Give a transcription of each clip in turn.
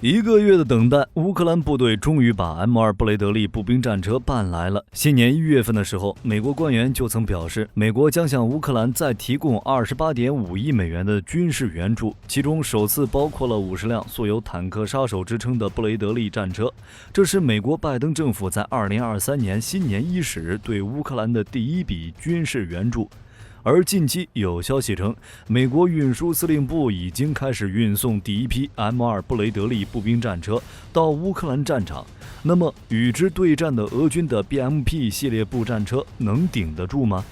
1个月的等待，乌克兰部队终于把 M2 布雷德利步兵战车办来了。新年1月份的时候，美国官员就曾表示，美国将向乌克兰再提供28.5亿美元的军事援助，其中首次包括了50辆素有坦克杀手之称的布雷德利战车。这是美国拜登政府在2023年新年伊始对乌克兰的第一笔军事援助。而近期有消息称，美国运输司令部已经开始运送第一批 M2 布雷德利步兵战车到乌克兰战场。那么，与之对战的俄军的 BMP 系列步战车能顶得住吗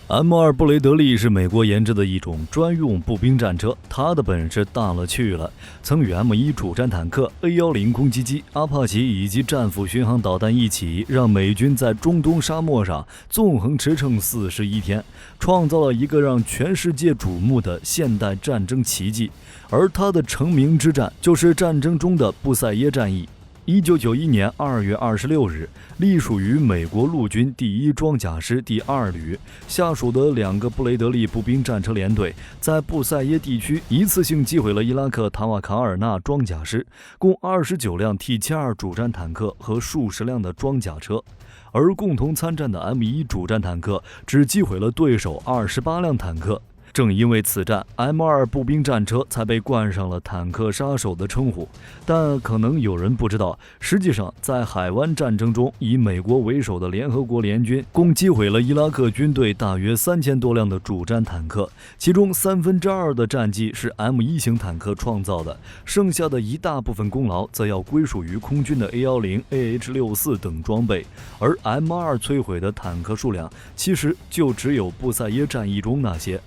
？M2 布雷德利是美国研制的一种专用步兵战车，它的本事大了去了，曾与 M1 主战坦克、A10攻击机、阿帕奇以及战斧巡航导弹一起，让美军在中东沙漠上纵横驰骋41天，创造了一个让全世界瞩目的现代战争奇迹。而它的成名之战就是战争中的布塞耶战役。1991年2月26日，隶属于美国陆军第1装甲师第2旅下属的2个布雷德利步兵战车联队，在布塞耶地区一次性击毁了伊拉克塔瓦卡尔纳装甲师共29辆 T-72 主战坦克和数十辆的装甲车，而共同参战的 M1 主战坦克只击毁了对手28辆坦克。正因为此战 ，M2 步兵战车才被冠上了坦克杀手的称呼。但可能有人不知道，实际上在海湾战争中，以美国为首的联合国联军共击毁了伊拉克军队大约3000多辆的主战坦克，其中2/3的战绩是 M1 型坦克创造的，剩下的一大部分功劳则要归属于空军的 A10、AH64 等装备。而 M2 摧毁的坦克数量，其实就只有布塞耶战役中那些。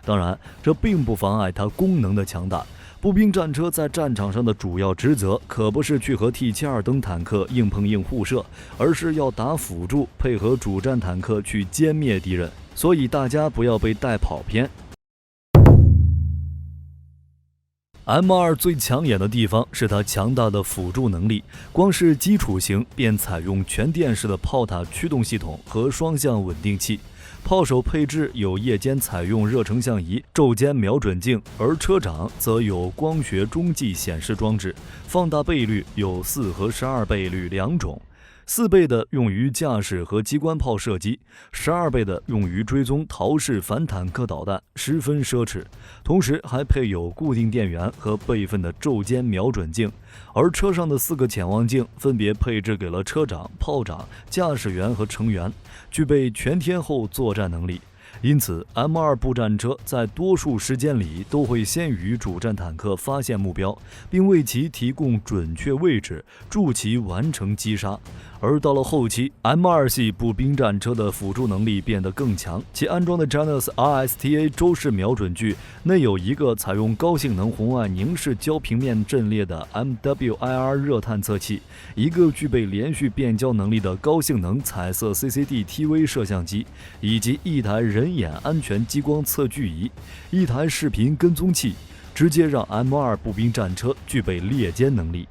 当然，这并不妨碍它功能的强大。步兵战车在战场上的主要职责可不是去和 T-72 等坦克硬碰硬互射，而是要打辅助，配合主战坦克去歼灭敌人。所以大家不要被带跑偏。M2 最抢眼的地方是它强大的辅助能力，光是基础型便采用全电式的炮塔驱动系统和双向稳定器。炮手配置有夜间采用热成像仪、昼间瞄准镜，而车长则有光学中继显示装置，放大倍率有4和12倍率2种。4倍的用于驾驶和机关炮射击，12倍的用于追踪陶式反坦克导弹，十分奢侈。同时还配有固定电源和备份的昼间瞄准镜，而车上的4个潜望镜分别配置给了车长、炮长、驾驶员和成员，具备全天候作战能力。因此 M2 步战车在多数时间里都会先于主战坦克发现目标，并为其提供准确位置，助其完成击杀。而到了后期 ，M2 系步兵战车的辅助能力变得更强，其安装的 Janus RSTA 周式瞄准具内有一个采用高性能红外凝视焦平面阵列的 MWIR 热探测器，一个具备连续变焦能力的高性能彩色 CCD-TV 摄像机，以及一台人眼安全激光测距仪，一台视频跟踪器，直接让 M2 步兵战车具备猎歼能力。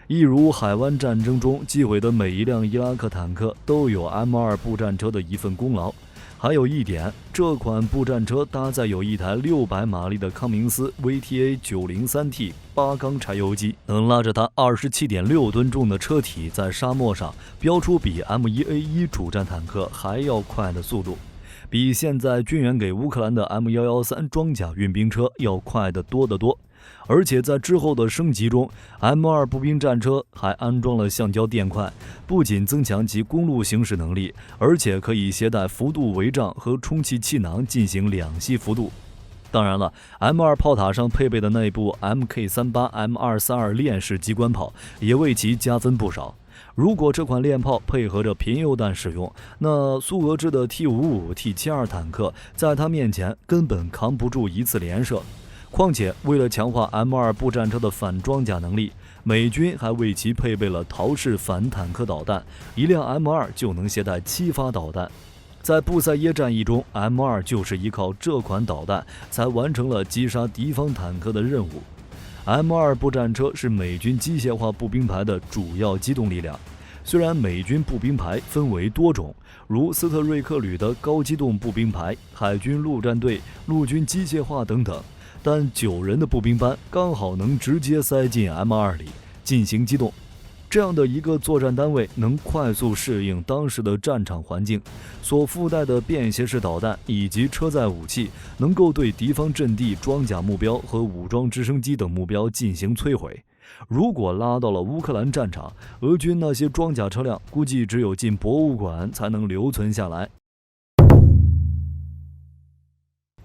一如海湾战争中击毁的每一辆伊拉克坦克都有 M2 步战车的一份功劳。还有一点，这款步战车搭载有一台600马力的康明斯 VTA903T 8缸柴油机，能拉着它27.6吨重的车体在沙漠上飙出比 M1A1 主战坦克还要快的速度，比现在军援给乌克兰的 M113 装甲运兵车要快得多得多。而且在之后的升级中 ，M2 步兵战车还安装了橡胶电块，不仅增强其公路行驶能力，而且可以携带幅度帷帐和充气气囊进行2栖幅度。当然了 ，M2 炮塔上配备的那部 MK38M232 链式机关炮也为其加分不少。如果这款链炮配合着贫铀弹使用，那苏俄制的 T55、T72 坦克在它面前根本扛不住一次连射。况且，为了强化 M2 步战车的反装甲能力，美军还为其配备了陶式反坦克导弹，一辆 M2 就能携带7发导弹。在布塞耶战役中 ，M2 就是依靠这款导弹才完成了击杀敌方坦克的任务。M2 步战车是美军机械化步兵排的主要机动力量。虽然美军步兵排分为多种，如斯特瑞克旅的高机动步兵排、海军陆战队、陆军机械化等等，但9人的步兵班刚好能直接塞进 M2 里进行机动。这样的一个作战单位能快速适应当时的战场环境，所附带的便携式导弹以及车载武器，能够对敌方阵地、装甲目标和武装直升机等目标进行摧毁。如果拉到了乌克兰战场，俄军那些装甲车辆估计只有进博物馆才能留存下来。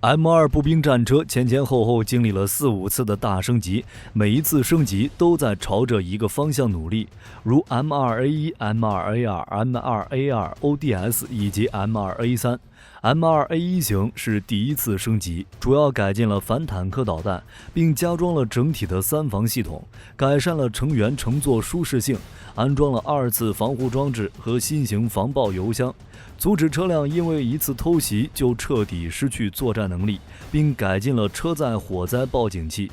M2 步兵战车前后经历了4、5次的大升级，每一次升级都在朝着一个方向努力，如 M2A1、M2A2、M2A2、ODS 以及 M2A3。M2A1 型是第一次升级，主要改进了反坦克导弹，并加装了整体的3防系统，改善了成员乘坐舒适性，安装了2次防护装置和新型防爆油箱，阻止车辆因为一次偷袭就彻底失去作战能力，并改进了车载火灾报警器。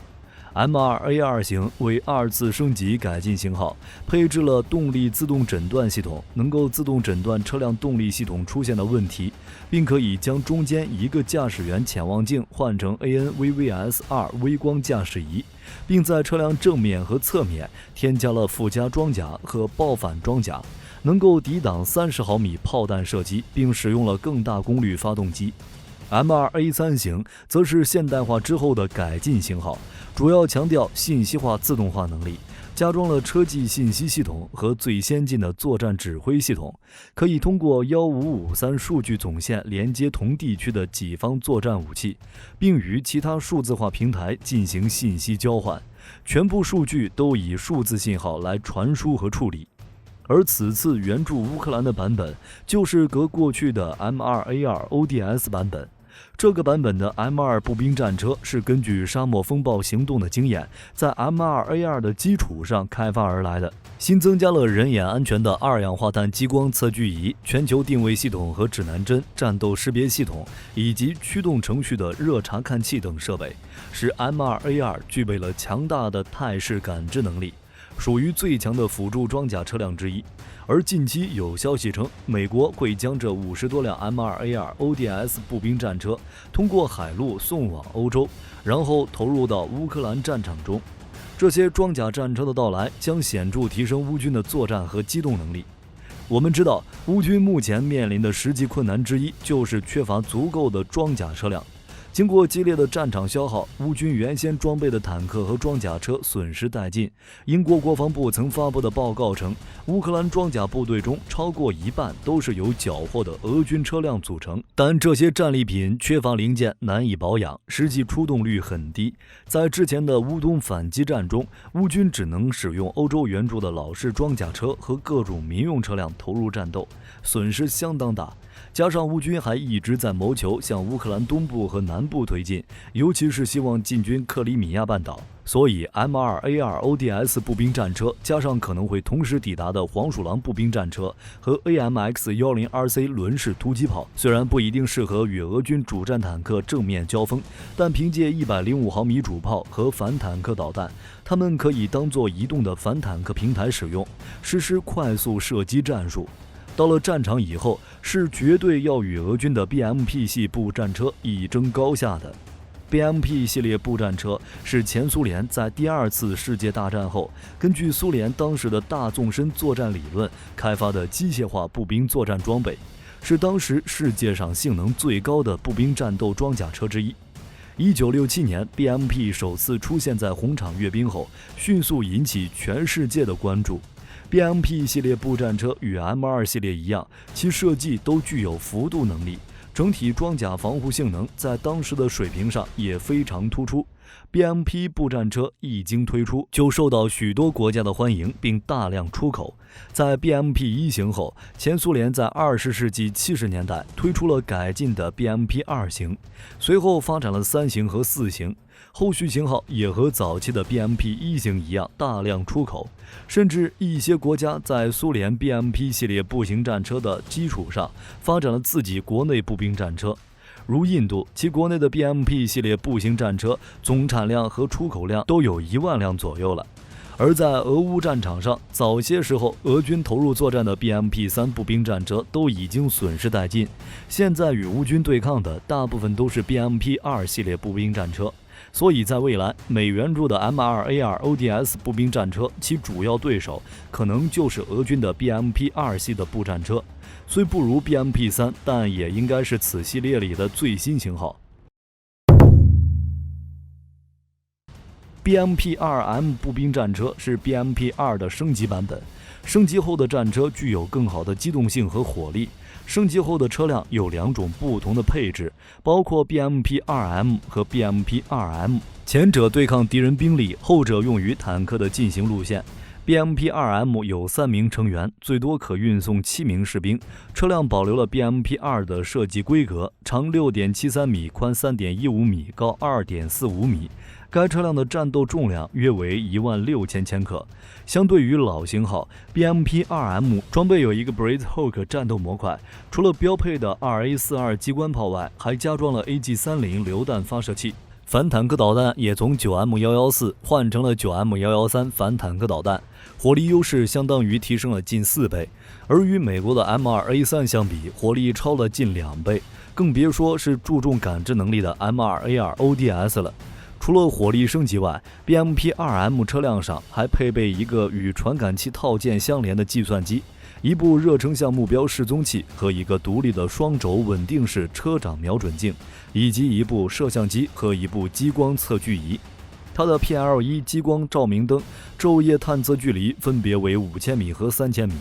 M2A2 型为2次升级改进型号，配置了动力自动诊断系统，能够自动诊断车辆动力系统出现的问题，并可以将中间一个驾驶员潜望镜换成 ANVVS2 微光驾驶仪，并在车辆正面和侧面添加了附加装甲和爆反装甲，能够抵挡30毫米炮弹射击，并使用了更大功率发动机。M2A3 型则是现代化之后的改进型号，主要强调信息化自动化能力，加装了车技信息系统和最先进的作战指挥系统，可以通过1553数据总线连接同地区的己方作战武器，并与其他数字化平台进行信息交换，全部数据都以数字信号来传输和处理。而此次援助乌克兰的版本就是隔过去的 M2A2 ODS 版本。这个版本的 M2 步兵战车是根据沙漠风暴行动的经验，在 M2A2 的基础上开发而来的，新增加了人眼安全的2氧化碳激光测距仪、全球定位系统和指南针、战斗识别系统以及驱动程序的热查看器等设备，使 M2A2 具备了强大的态势感知能力，属于最强的辅助装甲车辆之一。而近期有消息称，美国会将这50多辆 M2A2 ODS 步兵战车通过海路送往欧洲，然后投入到乌克兰战场中。这些装甲战车的到来将显著提升乌军的作战和机动能力。我们知道，乌军目前面临的实际困难之一就是缺乏足够的装甲车辆。经过激烈的战场消耗，乌军原先装备的坦克和装甲车损失殆尽。英国国防部曾发布的报告称，乌克兰装甲部队中超过一半都是由缴获的俄军车辆组成，但这些战利品缺乏零件，难以保养，实际出动率很低。在之前的乌东反击战中，乌军只能使用欧洲援助的老式装甲车和各种民用车辆投入战斗，损失相当大。加上乌军还一直在谋求向乌克兰东部和南部推进，尤其是希望进军克里米亚半岛，所以 M2A2 ODS 步兵战车加上可能会同时抵达的黄鼠狼步兵战车和 AMX-10RC 轮式突击炮，虽然不一定适合与俄军主战坦克正面交锋，但凭借105毫米主炮和反坦克导弹，它们可以当作移动的反坦克平台使用，实施快速射击战术。到了战场以后，是绝对要与俄军的 BMP 系步战车一争高下的。BMP 系列步战车是前苏联在第2次世界大战后，根据苏联当时的大纵深作战理论开发的机械化步兵作战装备，是当时世界上性能最高的步兵战斗装甲车之一。1967年 BMP 首次出现在红场阅兵后，迅速引起全世界的关注。BMP 系列步战车与 M2 系列一样，其设计都具有幅度能力，整体装甲防护性能在当时的水平上也非常突出。BMP 步战车一经推出，就受到许多国家的欢迎，并大量出口。在 BMP 1型后，前苏联在20世纪70年代推出了改进的 BMP 2型，随后发展了3型和4型。后续型号也和早期的 BMP 1型一样大量出口，甚至一些国家在苏联 BMP 系列步行战车的基础上发展了自己国内步兵战车。如印度，其国内的 BMP 系列步行战车总产量和出口量都有1万辆左右了。而在俄乌战场上，早些时候俄军投入作战的 BMP-3 步兵战车都已经损失殆尽，现在与乌军对抗的大部分都是 BMP-2 系列步兵战车。所以在未来，美援助的 M2A2ODS 步兵战车，其主要对手可能就是俄军的 BMP-2系的步战车，虽不如 BMP-3，但也应该是此系列里的最新型号。BMP-2M 步兵战车是 BMP-2的升级版本，升级后的战车具有更好的机动性和火力。升级后的车辆有2种不同的配置，包括 BMP-2M 和 BMP-2M， 前者对抗敌人兵力，后者用于坦克的进行路线。BMP-2M 有3名成员，最多可运送7名士兵。车辆保留了 BMP-2 的设计规格，长 6.73 米，宽 3.15 米，高 2.45 米。该车辆的战斗重量约为16000千克。相对于老型号 BMP-2M 装备有一个 Breathhawk 战斗模块，除了标配的 2A42 机关炮外，还加装了 AG30 榴弹发射器。反坦克导弹也从 9M114 换成了 9M113 反坦克导弹，火力优势相当于提升了近4倍，而与美国的 M2A3 相比，火力超了近2倍，更别说是注重感知能力的 M2A2ODS 了。除了火力升级外， BMP-2M 车辆上还配备一个与传感器套件相连的计算机，一部热成像目标示踪器和一个独立的双轴稳定式车长瞄准镜，以及一部摄像机和一部激光测距仪。它的 PL1 激光照明灯昼夜探测距离分别为5000米和3000米。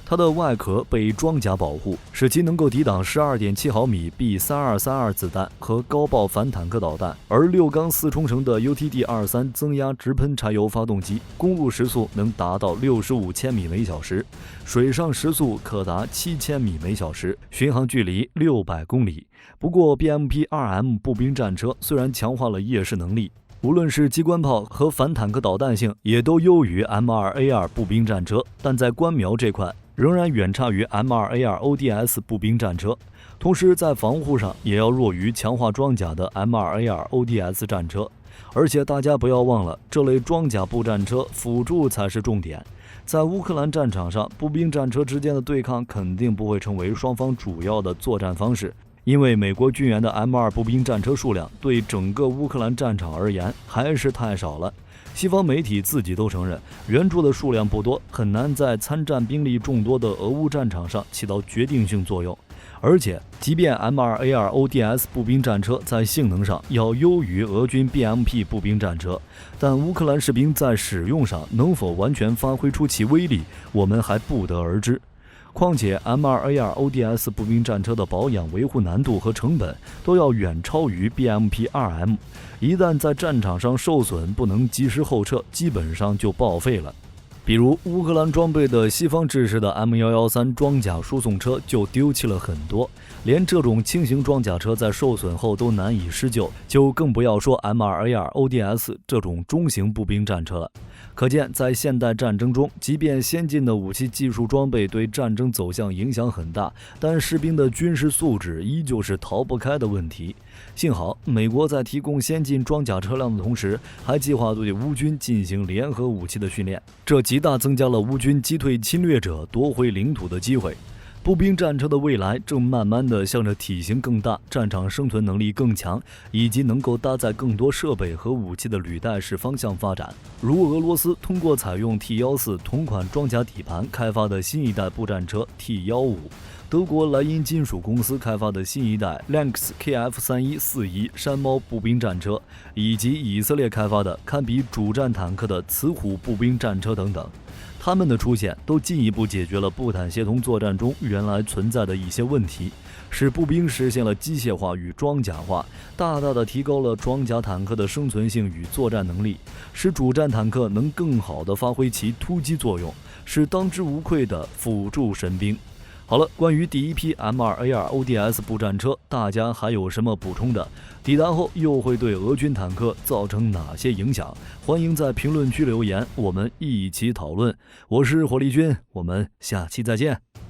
它的外壳被装甲保护，使其能够抵挡 12.7 毫米 B3232 子弹和高爆反坦克导弹。而6缸4冲程的 UTD-23 增压直喷柴油发动机，公路时速能达到65千米每小时，水上时速可达7000米每小时，巡航距离600公里。不过 BMP-2M 步兵战车虽然强化了夜视能力，无论是机关炮和反坦克导弹性也都优于 M2A2 步兵战车，但在观瞄这块仍然远差于 M2A2ODS 步兵战车，同时在防护上也要弱于强化装甲的 M2A2ODS 战车。而且大家不要忘了，这类装甲步战车辅助才是重点。在乌克兰战场上，步兵战车之间的对抗肯定不会成为双方主要的作战方式，因为美国军援的 M2 步兵战车数量对整个乌克兰战场而言还是太少了。西方媒体自己都承认，援助的数量不多，很难在参战兵力众多的俄乌战场上起到决定性作用。而且，即便 M2A2ODS 步兵战车在性能上要优于俄军 BMP 步兵战车，但乌克兰士兵在使用上能否完全发挥出其威力，我们还不得而知。况且 M2A2ODS 步兵战车的保养维护难度和成本都要远超于 BMP-2M， 一旦在战场上受损不能及时后撤，基本上就报废了。比如乌克兰装备的西方制式的 M113 装甲输送车就丢弃了很多，连这种轻型装甲车在受损后都难以施救，就更不要说 M2A2ODS 这种中型步兵战车了。可见在现代战争中，即便先进的武器技术装备对战争走向影响很大，但士兵的军事素质依旧是逃不开的问题。幸好美国在提供先进装甲车辆的同时，还计划对乌军进行联合武器的训练，这极大增加了乌军击退侵略者夺回领土的机会。步兵战车的未来正慢慢地向着体型更大、战场生存能力更强，以及能够搭载更多设备和武器的履带式方向发展。如俄罗斯通过采用 T14 同款装甲底盘开发的新一代步战车 T15， 德国莱茵金属公司开发的新一代 Lynx KF3141山猫步兵战车，以及以色列开发的堪比主战坦克的雌虎步兵战车等等。他们的出现都进一步解决了步坦协同作战中原来存在的一些问题，使步兵实现了机械化与装甲化，大大的提高了装甲坦克的生存性与作战能力，使主战坦克能更好地发挥其突击作用，是当之无愧的辅助神兵。好了，关于第一批 M2A2ODS 步战车，大家还有什么补充的？抵达后又会对俄军坦克造成哪些影响？欢迎在评论区留言，我们一起讨论。我是火力军，我们下期再见。